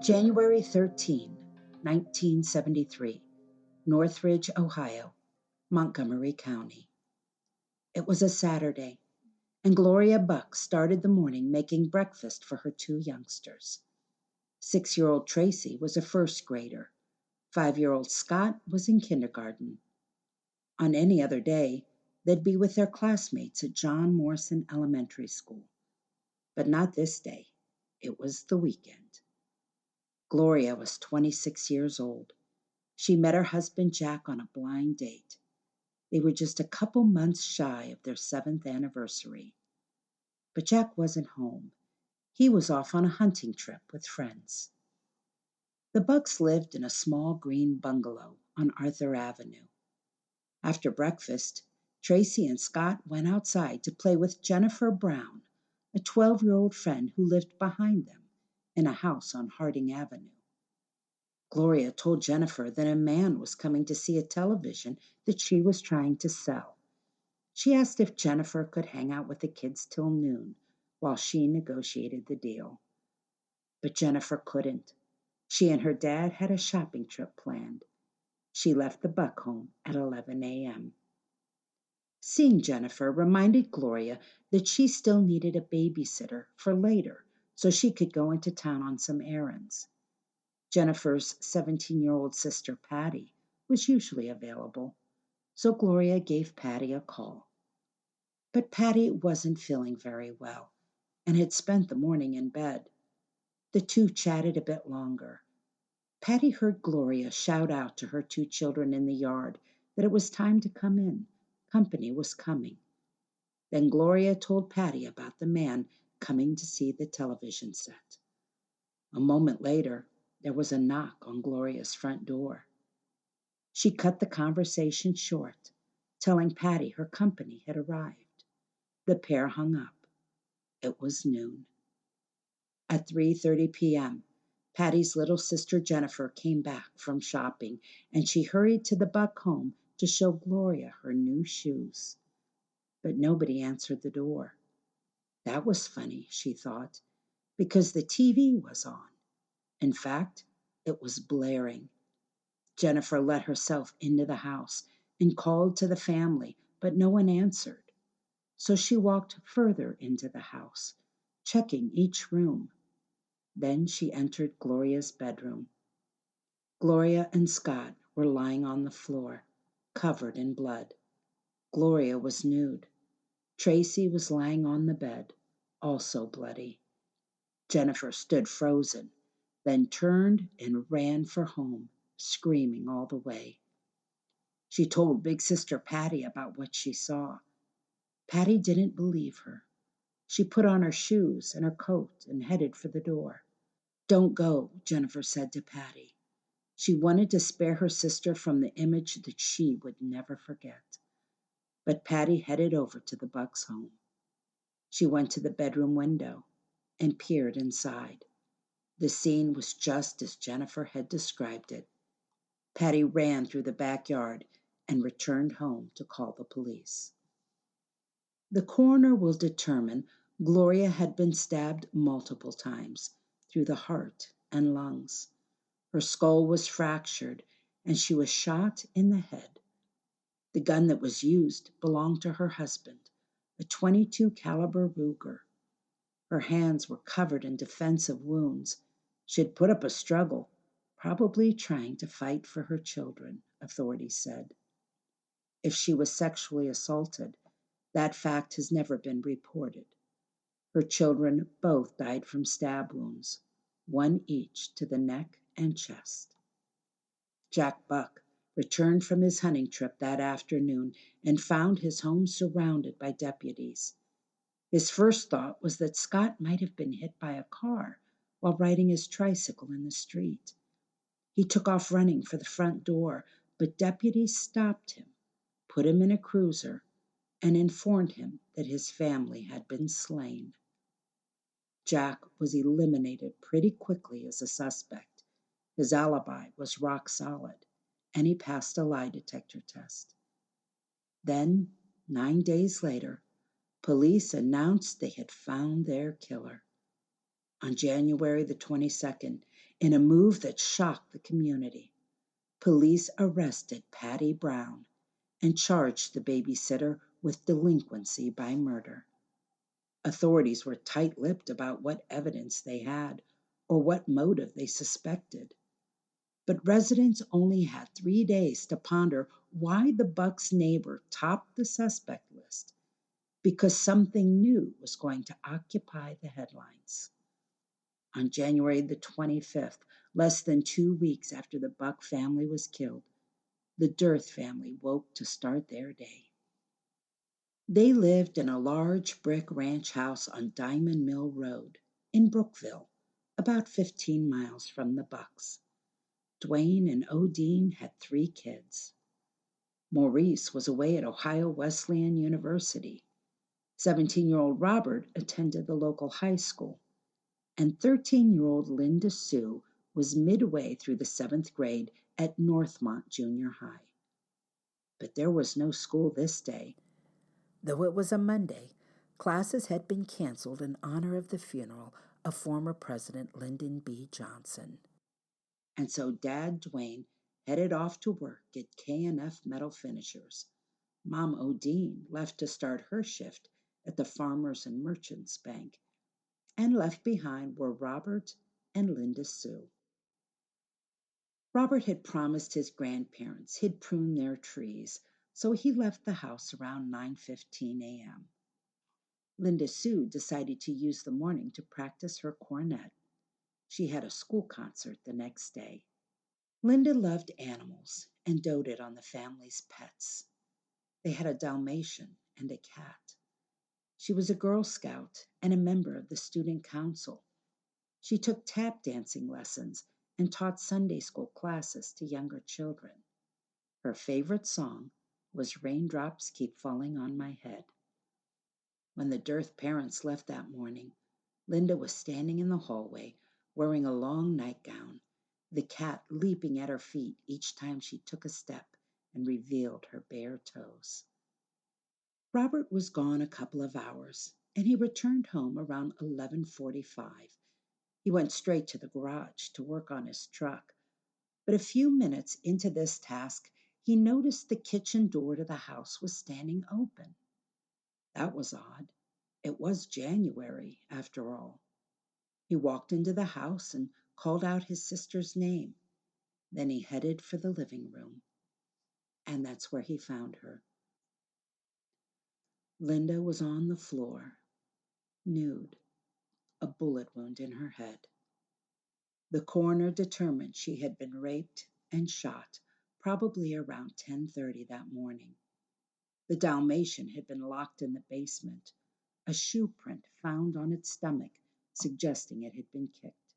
January 13, 1973, Northridge, Ohio, Montgomery County. It was a Saturday, and Gloria Buck started the morning making breakfast for her two youngsters. 6-year-old Tracy was a first grader. 5-year-old Scott was in kindergarten. On any other day, they'd be with their classmates at John Morrison Elementary School. But not this day. It was the weekend. Gloria was 26 years old. She met her husband Jack on a blind date. They were just a couple months shy of their 7th anniversary. But Jack wasn't home. He was off on a hunting trip with friends. The Bucks lived in a small green bungalow on Arthur Avenue. After breakfast, Tracy and Scott went outside to play with Jennifer Brown, a 12-year-old friend who lived behind them in a house on Harding Avenue. Gloria told Jennifer that a man was coming to see a television that she was trying to sell. She asked if Jennifer could hang out with the kids till noon while she negotiated the deal. But Jennifer couldn't. She and her dad had a shopping trip planned. She left the Buck home at 11 a.m. Seeing Jennifer reminded Gloria that she still needed a babysitter for later so she could go into town on some errands. Jennifer's 17-year-old sister, Patty, was usually available, so Gloria gave Patty a call. But Patty wasn't feeling very well and had spent the morning in bed. The two chatted a bit longer. Patty heard Gloria shout out to her two children in the yard that it was time to come in. Company was coming. Then Gloria told Patty about the man coming to see the television set. A moment later, there was a knock on Gloria's front door. She cut the conversation short, telling Patty her company had arrived. The pair hung up. It was noon. At 3:30 p.m., Patty's little sister Jennifer came back from shopping, and she hurried to the Buck home to show Gloria her new shoes. But nobody answered the door. That was funny, she thought, because the TV was on. In fact, it was blaring. Jennifer let herself into the house and called to the family, but no one answered. So she walked further into the house, checking each room. Then she entered Gloria's bedroom. Gloria and Scott were lying on the floor, covered in blood. Gloria was nude. Tracy was lying on the bed, also bloody. Jennifer stood frozen, then turned and ran for home, screaming all the way. She told Big Sister Patty about what she saw. Patty didn't believe her. She put on her shoes and her coat and headed for the door. "Don't go," Jennifer said to Patty. She wanted to spare her sister from the image that she would never forget. But Patty headed over to the Bucks' home. She went to the bedroom window and peered inside. The scene was just as Jennifer had described it. Patty ran through the backyard and returned home to call the police. The coroner will determine Gloria had been stabbed multiple times through the heart and lungs. Her skull was fractured and she was shot in the head. The gun that was used belonged to her husband, a .22 caliber Ruger. Her hands were covered in defensive wounds. She had put up a struggle, probably trying to fight for her children, authorities said. If she was sexually assaulted, that fact has never been reported. Her children both died from stab wounds, one each to the neck and chest. Jack Buck returned from his hunting trip that afternoon and found his home surrounded by deputies. His first thought was that Scott might have been hit by a car while riding his tricycle in the street. He took off running for the front door, but deputies stopped him, put him in a cruiser, and informed him that his family had been slain. Jack was eliminated pretty quickly as a suspect. His alibi was rock solid, and he passed a lie detector test. Then, 9 days later, police announced they had found their killer. On January the 22nd, In a move that shocked the community, police arrested Patty Brown and charged the babysitter with delinquency by murder. Authorities were tight-lipped about what evidence they had or what motive they suspected. But residents only had 3 days to ponder why the Bucks' neighbor topped the suspect list, because something new was going to occupy the headlines. On January the 25th, less than 2 weeks after the Buck family was killed, the Dirth family woke to start their day. They lived in a large brick ranch house on Diamond Mill Road in Brookville, about 15 miles from the Bucks. Dwayne and Odine had 3 kids. Maurice was away at Ohio Wesleyan University. 17-year-old Robert attended the local high school, and 13-year-old Linda Sue was midway through the 7th grade at Northmont Junior High. But there was no school this day. Though it was a Monday, classes had been canceled in honor of the funeral of former President Lyndon B. Johnson. And so Dad Dwayne headed off to work at K&F Metal Finishers. Mom Odine left to start her shift at the Farmers and Merchants Bank, and left behind were Robert and Linda Sue. Robert had promised his grandparents he'd prune their trees, so he left the house around 9:15 a.m. Linda Sue decided to use the morning to practice her cornet. She had a school concert the next day. Linda loved animals and doted on the family's pets. They had a Dalmatian and a cat. She was a Girl Scout and a member of the student council. She took tap dancing lessons and taught Sunday school classes to younger children. Her favorite song was Raindrops Keep Falling on My Head. When the Dearth parents left that morning, Linda was standing in the hallway wearing a long nightgown, the cat leaping at her feet each time she took a step and revealed her bare toes. Robert was gone a couple of hours, and he returned home around 11:45. He went straight to the garage to work on his truck, but a few minutes into this task, he noticed the kitchen door to the house was standing open. That was odd. It was January, after all. He walked into the house and called out his sister's name. Then he headed for the living room, and that's where he found her. Linda was on the floor, nude, a bullet wound in her head. The coroner determined she had been raped and shot probably around 10:30 that morning. The Dalmatian had been locked in the basement, a shoe print found on its stomach suggesting it had been kicked.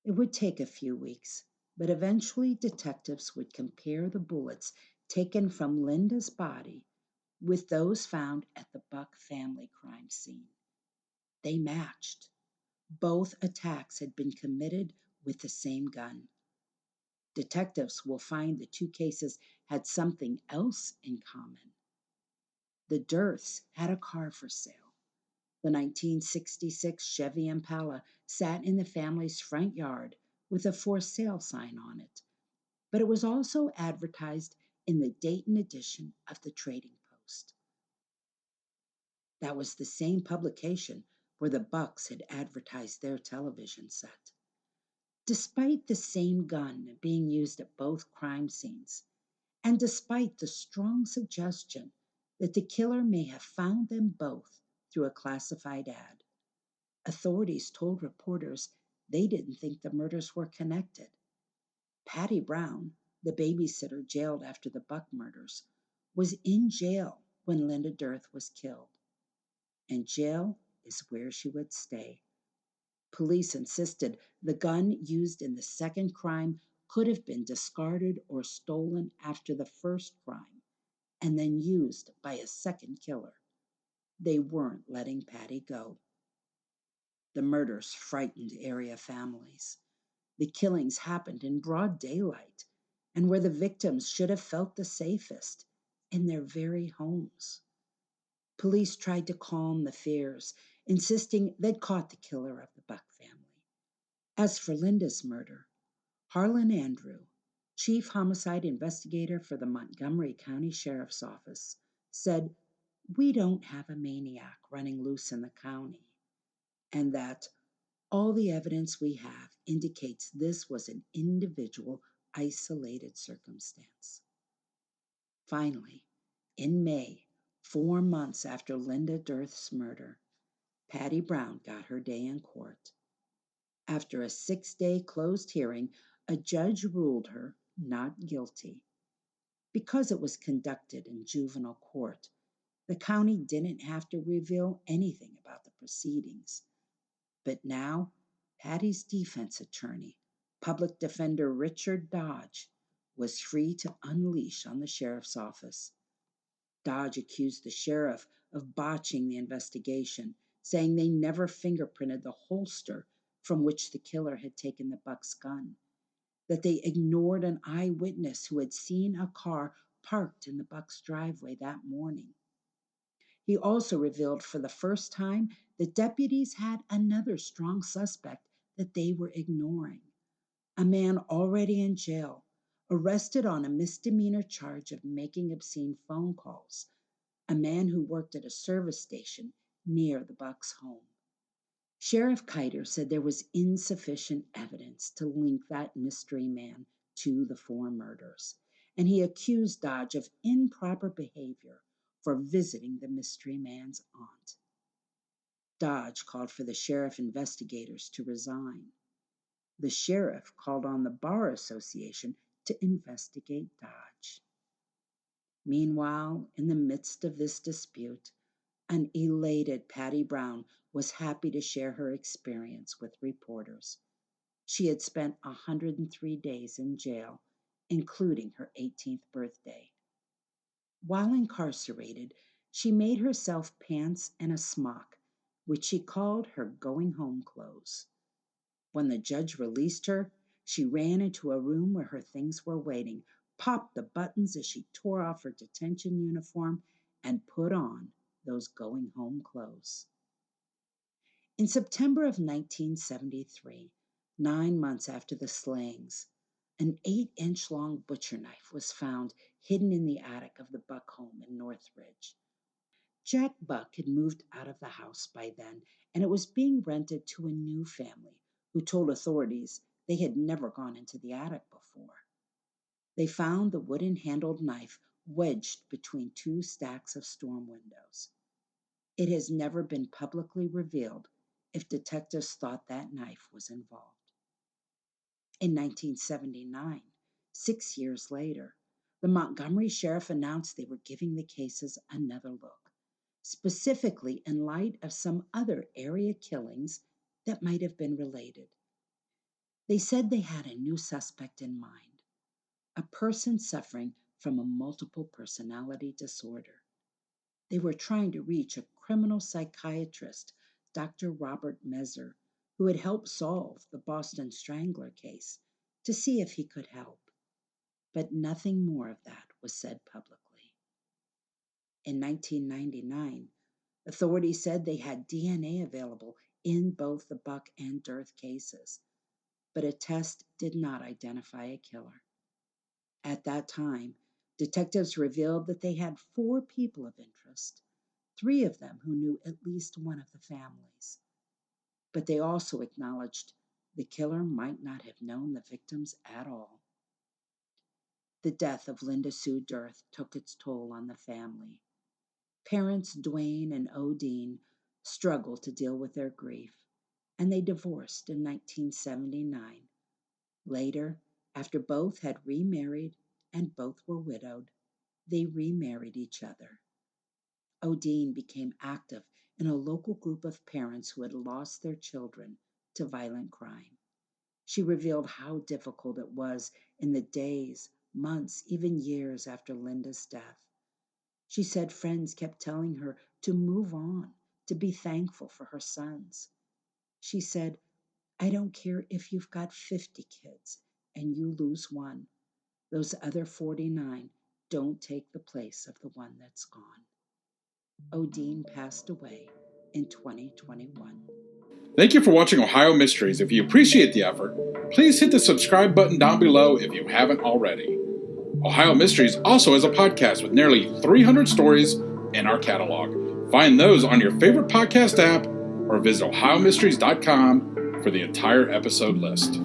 It would take a few weeks, but eventually detectives would compare the bullets taken from Linda's body with those found at the Buck family crime scene. They matched. Both attacks had been committed with the same gun. Detectives will find the 2 cases had something else in common. The Dearths had a car for sale. The 1966 Chevy Impala sat in the family's front yard with a for sale sign on it, but it was also advertised in the Dayton edition of the Trading Post. That was the same publication where the Bucks had advertised their television set. Despite the same gun being used at both crime scenes, and despite the strong suggestion that the killer may have found them both through a classified ad, authorities told reporters they didn't think the murders were connected. Patty Brown, the babysitter jailed after the Buck murders, was in jail when Linda Dearth was killed. And jail is where she would stay. Police insisted the gun used in the second crime could have been discarded or stolen after the first crime and then used by a second killer. They weren't letting Patty go. The murders frightened area families. The killings happened in broad daylight and where the victims should have felt the safest, in their very homes. Police tried to calm the fears, insisting they'd caught the killer of the Buck family. As for Linda's murder, Harlan Andrew, chief homicide investigator for the Montgomery County Sheriff's Office, said, "We don't have a maniac running loose in the county," and that all the evidence we have indicates this was an individual, isolated circumstance. Finally, in May, 4 months after Linda Dearth's murder, Patty Brown got her day in court. After a 6-day closed hearing, a judge ruled her not guilty. Because it was conducted in juvenile court, the county didn't have to reveal anything about the proceedings. But now, Patty's defense attorney, public defender Richard Dodge, was free to unleash on the sheriff's office. Dodge accused the sheriff of botching the investigation, saying they never fingerprinted the holster from which the killer had taken the Buck's gun, that they ignored an eyewitness who had seen a car parked in the Buck's driveway that morning. He also revealed for the first time that deputies had another strong suspect that they were ignoring, a man already in jail, arrested on a misdemeanor charge of making obscene phone calls, a man who worked at a service station near the Bucks' home. Sheriff Kiter said there was insufficient evidence to link that mystery man to the 4 murders, and he accused Dodge of improper behavior for visiting the mystery man's aunt. Dodge called for the sheriff investigators to resign. The sheriff called on the Bar Association to investigate Dodge. Meanwhile, in the midst of this dispute, an elated Patty Brown was happy to share her experience with reporters. She had spent 103 days in jail, including her 18th birthday. While incarcerated, she made herself pants and a smock, which she called her going home clothes. When the judge released her, she ran into a room where her things were waiting, popped the buttons as she tore off her detention uniform, and put on those going home clothes. In September of 1973, 9 months after the slayings, an 8-inch long butcher knife was found hidden in the attic of the Buck home in Northridge. Jack Buck had moved out of the house by then, and it was being rented to a new family who told authorities they had never gone into the attic before. They found the wooden-handled knife wedged between 2 stacks of storm windows. It has never been publicly revealed if detectives thought that knife was involved. In 1979, 6 years later, the Montgomery sheriff announced they were giving the cases another look, specifically in light of some other area killings that might have been related. They said they had a new suspect in mind, a person suffering from a multiple personality disorder. They were trying to reach a criminal psychiatrist, Dr. Robert Messer, who had helped solve the Boston Strangler case, to see if he could help. But nothing more of that was said publicly. In 1999, authorities said they had DNA available in both the Buck and Dearth cases, but a test did not identify a killer. At that time, detectives revealed that they had 4 people of interest, 3 of them who knew at least one of the families. But they also acknowledged the killer might not have known the victims at all. The death of Linda Sue Dearth took its toll on the family. Parents Dwayne and Odine struggled to deal with their grief, and they divorced in 1979. Later, after both had remarried and both were widowed, they remarried each other. Odine became active in a local group of parents who had lost their children to violent crime. She revealed how difficult it was in the days, months, even years after Linda's death. She said friends kept telling her to move on, to be thankful for her sons. She said, "I don't care if you've got 50 kids and you lose one. Those other 49 don't take the place of the one that's gone." Odine passed away in 2021. Thank you for watching Ohio Mysteries. If you appreciate the effort, please hit the subscribe button down below if you haven't already. Ohio Mysteries also has a podcast with nearly 300 stories in our catalog. Find those on your favorite podcast app or visit ohiomysteries.com for the entire episode list.